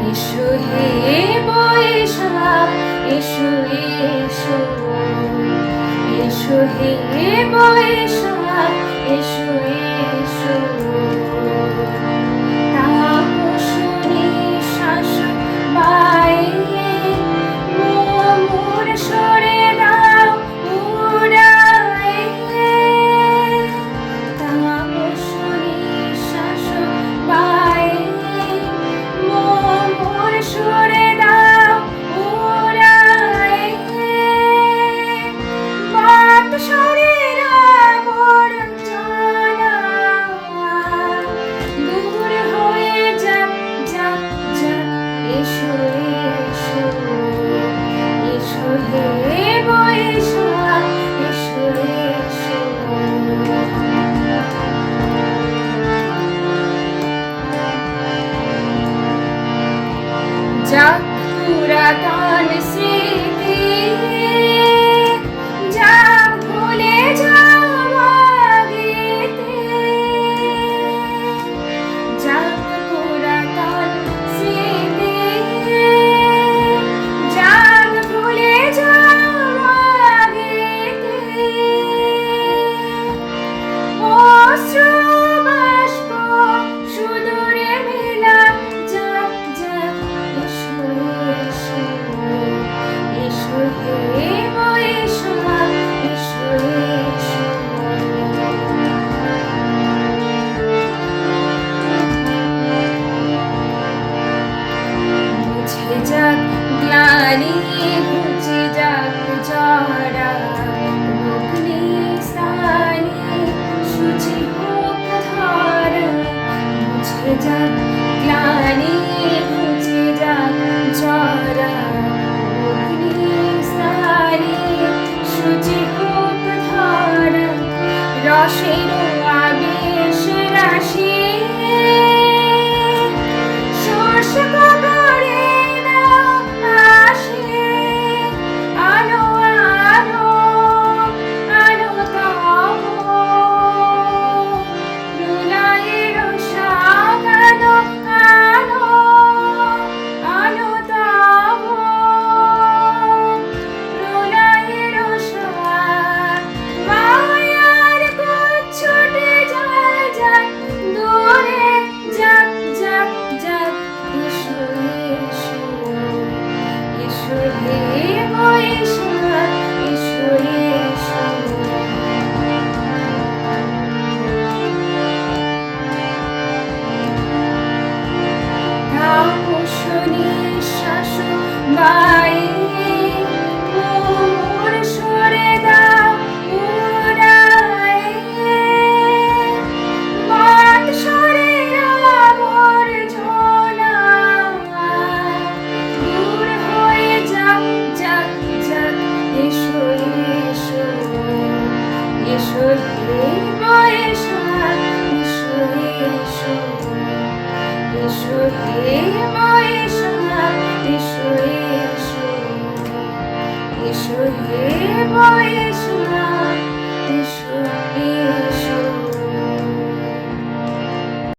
এসো হে বৈশাখ, এসো এসো, এসো হে বৈশাখ, এসো এসো। তাপস নিঃশ্বাস বাইয়ে মোর সরে দাও উড়াইয়ে। তাপস নিঃশ্বাস বাইয়ে মোর সরে দাও উড়াইয়ে। বাত শরীর আবরণ জানা দূর হয়ে যাক যাক যাক। এসো এসো, এসো হে বৈশাখ, এসো এসো। যাক পুরাতন স্মৃতি, যাক ভুলে যাওয়া গীতি। যাক পুরাতন স্মৃতি, যাক ভুলে যাওয়া গীতি। অশ্রু বাষ্প সুদূরে মেলা যাক যাক। এসো এসো, এসো হে বৈশাখ, এসো এসো। মুছে যাক গ্লানি, ঘুচে যাক জরা, অগ্নি স্থানে শুচি হোক ধরা। মুছে যাক গ্লানি, ঘুচে যাক জরা, অগ্নি স্থানে শুচি হোক ধরা। রসের আবেশ রাশি শোষক করে দাও আসে। আলো আলো আলো তব প্রলয়ের শাক। আলো আলো আলো তব প্রলয়ের শাক। মায়ার কুচ্ছ ছুটে যায় যায় দূরে যাক যাক যাক। এসো এসো, এসো হে বৈশাখ, এসো এসো। তাপস নিঃশ্বাস বাইয়ে মোর সরে দাও উড়াইয়ে। বাত শরীর আবর্জনা দূর হয়ে যাক যাক যাক। এসো এসো, এসো হে বৈশাখ, এসো এসো, এসো হে বৈশাখ,